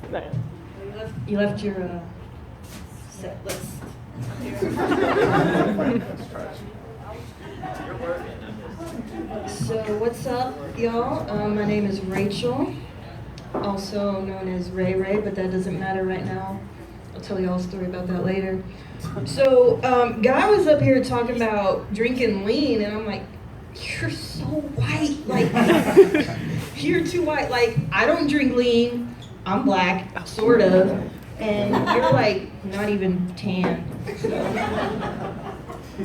You left your set list. So what's up, y'all? My name is Rachel, also known as Ray Ray, but that doesn't matter right now. I'll tell y'all a story about that later. So, Guy was up here talking about drinking lean, and I'm like, you're so white. Like, you're too white. Like, I don't drink lean. I'm black, sort of. And you're like, not even tan.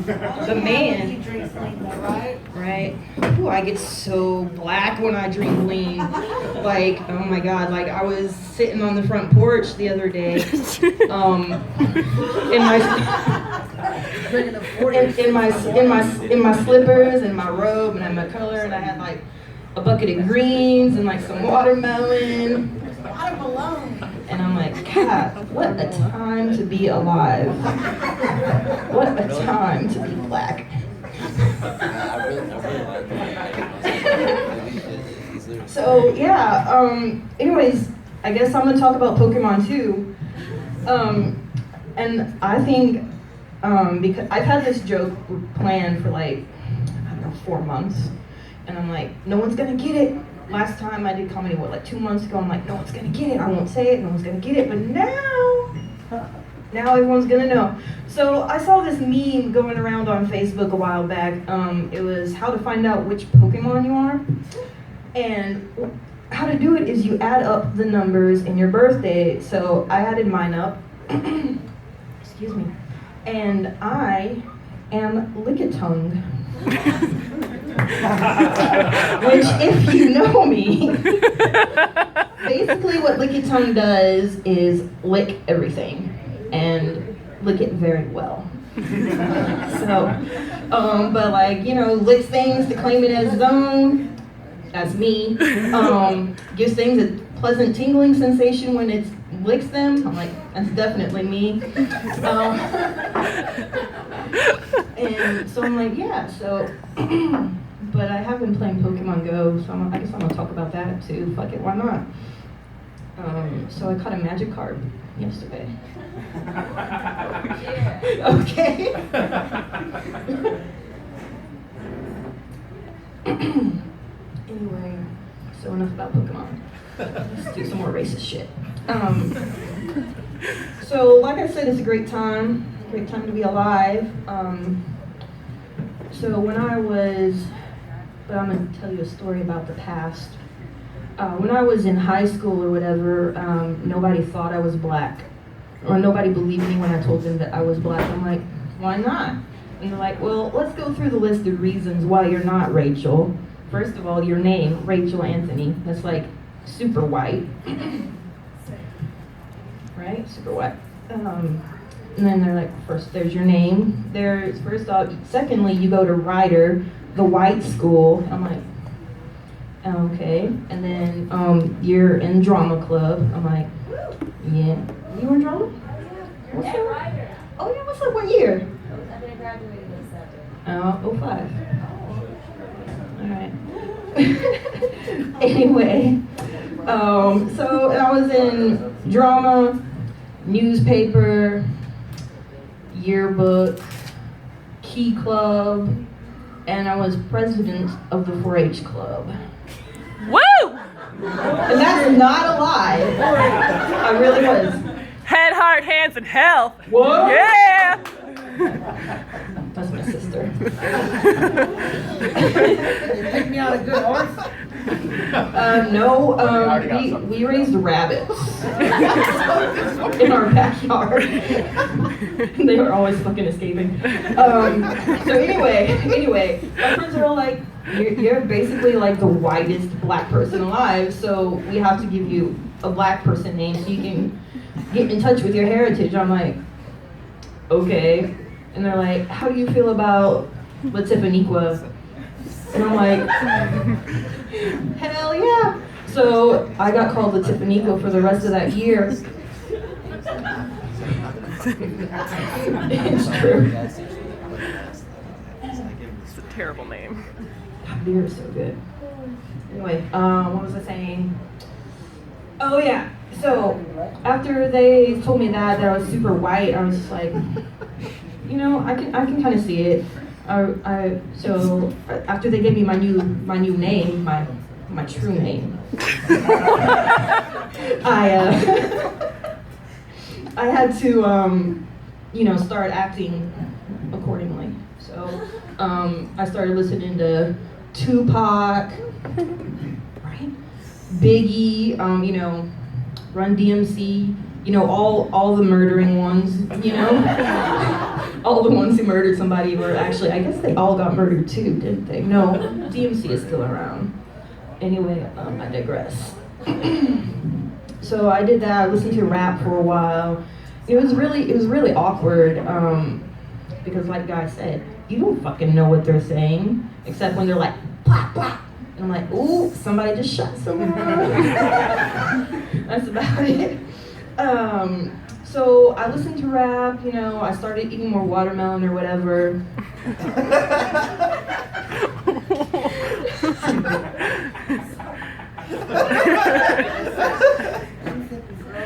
The man. He drinks lean though, right? Right. Ooh, I get so black when I drink lean. Like, oh my God, like I was sitting on the front porch the other day, in my slippers and my robe and my color, and I had like a bucket of greens and like some watermelon. And I'm like, God, what a time to be alive. What a time to be black. So yeah, anyways, I guess I'm gonna talk about Pokemon too. And I think, because I've had this joke planned for like, I don't know, 4 months. And I'm like, no one's gonna get it. Last time I did comedy, like 2 months ago, I'm like, no one's gonna get it, I won't say it, no one's gonna get it, but now everyone's gonna know. So I saw this meme going around on Facebook a while back. It was how to find out which Pokemon you are. And how to do it is you add up the numbers in your birthday. So I added mine up, excuse me, and I am Lickitung. Which, if you know me, basically what Lickitung does is lick everything and lick it very well. So, but like, you know, licks things to claim it as his own. That's me. Gives things a pleasant tingling sensation when it licks them. I'm like, that's definitely me. And so I'm like, yeah, so, but I have been playing Pokemon Go, so I guess I'm gonna talk about that too. Fuck it, why not? So I caught a magic card yesterday. Okay. Anyway, so enough about Pokemon. Let's do some more racist shit. So like I said, it's a great time to be alive. So when but I'm gonna tell you a story about the past. When I was in high school or whatever, nobody thought I was black, or nobody believed me when I told them that I was black. I'm like, why not? And they're like, well, let's go through the list of reasons why you're not Rachel. First of all, your name, Rachel Anthony, that's like super white. Right? Super white. And then they're like, first there's your name. There's first off, secondly, you go to Ryder, the white school. I'm like, okay. And then you're in drama club. I'm like, yeah. You were in drama? What's up? Ryder. Oh yeah, what's up? What year? I think I graduated in 07. Oh, 05. Alright. Anyway, so I was in drama, newspaper, yearbook, key club, and I was president of the 4-H club. Woo! And that's not a lie. I really was. Head, heart, hands, and health. Whoa! Yeah! That's my sister. You picked me out a good horse? No, we raised rabbits in our backyard. They were always fucking escaping. So anyway, my friends are all like, you're basically like the whitest black person alive, so we have to give you a black person name so you can get in touch with your heritage. I'm like, okay. And they're like, how do you feel about Latifaniqua? And I'm like, hell yeah. So I got called Latifaniqua for the rest of that year. It's true. It's a terrible name. Beer is so good. Anyway, what was I saying? Oh yeah. So after they told me that I was super white, I was just like, you know, I can kind of see it. So after they gave me my new name, my true name, I had to you know, start acting accordingly. So I started listening to Tupac, right? Biggie, you know, Run DMC, you know, all the murdering ones, you know? All the ones who murdered somebody were actually, I guess they all got murdered too, didn't they? No, DMC is still around. Anyway, I digress. So I did that, I listened to rap for a while. It was really awkward, because like Guy said, you don't fucking know what they're saying, except when they're like, blah, blah. And I'm like, ooh, somebody just shot someone. That's about it. So I listened to rap, you know, I started eating more watermelon or whatever.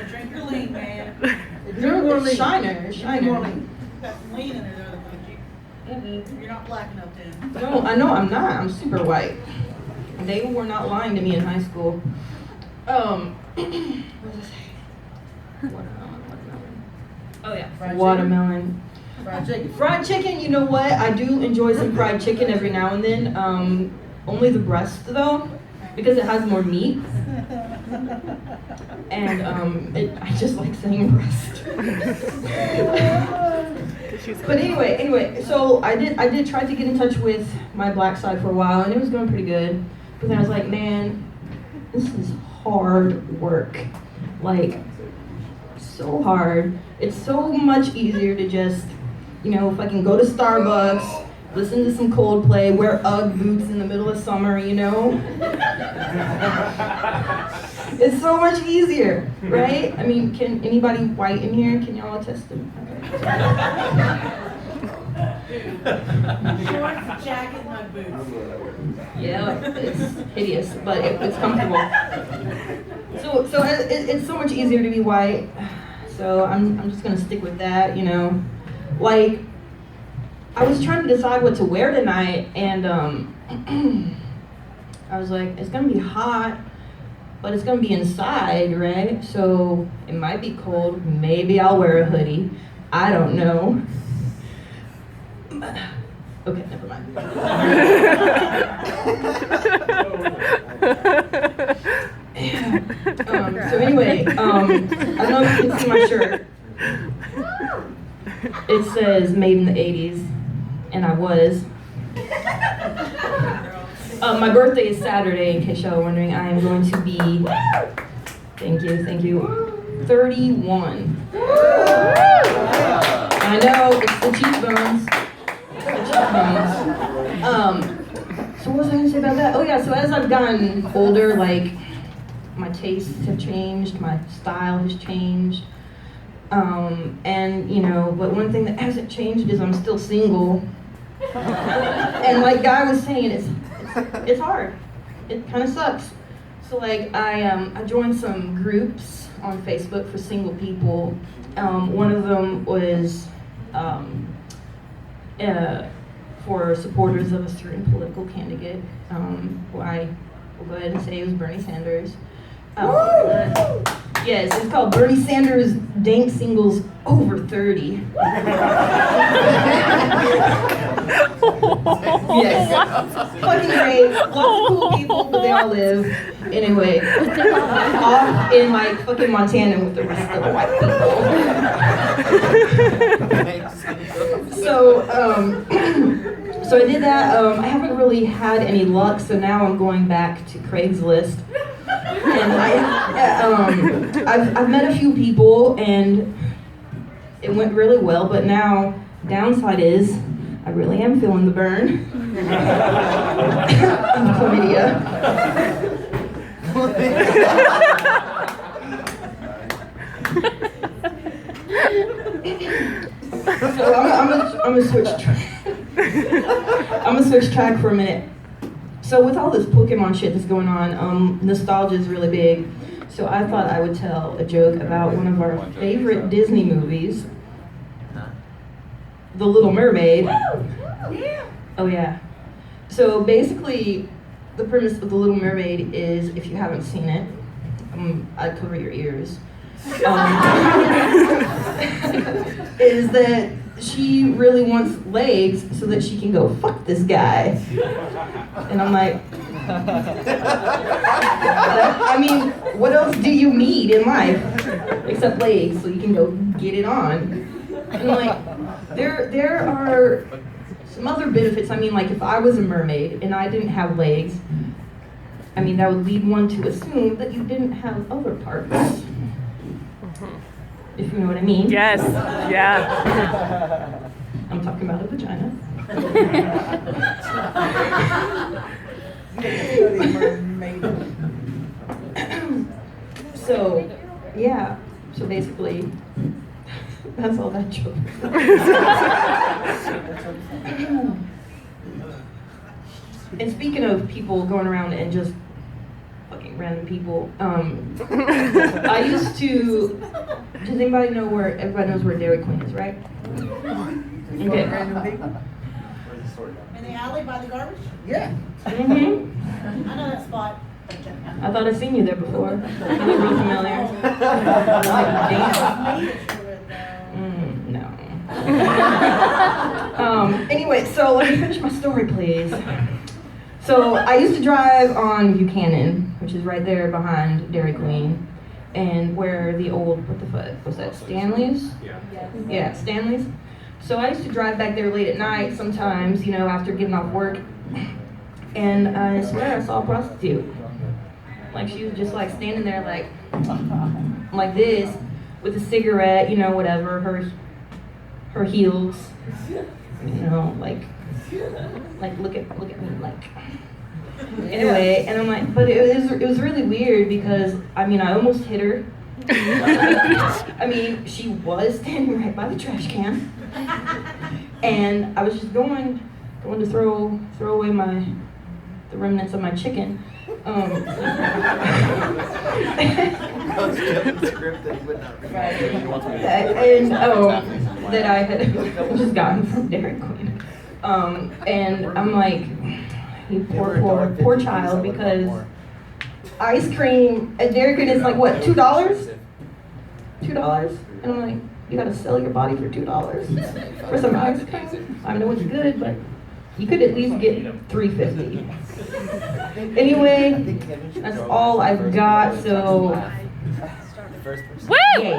Drink your lean, man. Shiner. Lean in there, you're not black enough then. No, I know I'm not. I'm super white. They were not lying to me in high school. What did I say? Watermelon. Oh yeah, watermelon. Fried chicken, you know what? I do enjoy some fried chicken every now and then. Only the breast though, because it has more meat. And I just like saying breast. But anyway, so I did try to get in touch with my black side for a while, and it was going pretty good. But then I was like, man, this is hard work. Like, so hard. It's so much easier to just, you know, if I can go to Starbucks, listen to some Coldplay, wear UGG boots in the middle of summer, you know? It's so much easier, right? I mean, can anybody white in here? Can y'all attest to me? Shorts, jacket, and UGG boots. Yeah, it's hideous, but it's comfortable. So it's so much easier to be white. So I'm just gonna stick with that, you know. Like, I was trying to decide what to wear tonight, and I was like, it's gonna be hot, but it's gonna be inside, right? So it might be cold. Maybe I'll wear a hoodie. I don't know. Okay, never mind. So anyway, I don't know if you can see my shirt. It says made in the 80s, and I was. My birthday is Saturday, in case y'all are wondering. I am going to be, thank you, 31. I know, it's the cheekbones. So what was I going to say about that? Oh yeah, so as I've gotten older, like, my tastes have changed, my style has changed. And, you know, but one thing that hasn't changed is I'm still single. And like Guy was saying, it's hard. It kind of sucks. So like I joined some groups on Facebook for single people. One of them was for supporters of a certain political candidate. Who I will go ahead and say it was Bernie Sanders. Yes, it's called Bernie Sanders Dank Singles Over 30. Yes. Fucking great. Lots of cool people, but they all live. Anyway, off in like fucking Montana with the rest of the white people. So I did that. I haven't really had any luck, so now I'm going back to Craigslist. And I've met a few people, and it went really well, but now, downside is, I really am feeling the burn. Chlamydia. So I'm gonna switch track. I'm gonna switch track for a minute. So with all this Pokemon shit that's going on, nostalgia is really big. So I thought I would tell a joke about one of our favorite Disney movies, The Little Mermaid. Oh yeah. So basically, the premise of The Little Mermaid is, if you haven't seen it, I'd cover your ears, is that she really wants legs so that she can go fuck this guy. And I'm like, I mean, what else do you need in life except legs so you can go get it on? And like, there are some other benefits. I mean, like if I was a mermaid and I didn't have legs, I mean, that would lead one to assume that you didn't have other parts. If you know what I mean. Yes. Yeah. I'm talking about a vagina. So, yeah. So basically, that's all that joke. And speaking of people going around and just fucking random people, I used to. Does anybody know where? Everybody knows where Dairy Queen is, right? Okay. In the alley by the garbage? Yeah. Mhm. I know that spot. I thought I'd seen you there before. You look real familiar. Like, damn. No. Anyway, so let me finish my story, please. So I used to drive on Buchanan, which is right there behind Dairy Queen, and where the old, what the fuck was that, Stanley's? Yeah, Stanley's. So I used to drive back there late at night sometimes, you know, after getting off work, and I swear I saw a prostitute. Like she was just like standing there like this, with a cigarette, you know, whatever, her heels, you know, like look at me, like. Anyway, and I'm like, but it was really weird because I mean I almost hit her. I mean she was standing right by the trash can, and I was just going to throw away the remnants of my chicken. And that I had just gotten from Dairy Queen. And I'm like, you poor child, because ice cream at Dairy Queen is like what, $2? $2? And I'm like, you gotta sell your body for $2 for some ice cream? I know it's good, but you could at least get $3.50. Anyway, that's all I've got, so Woo! yay.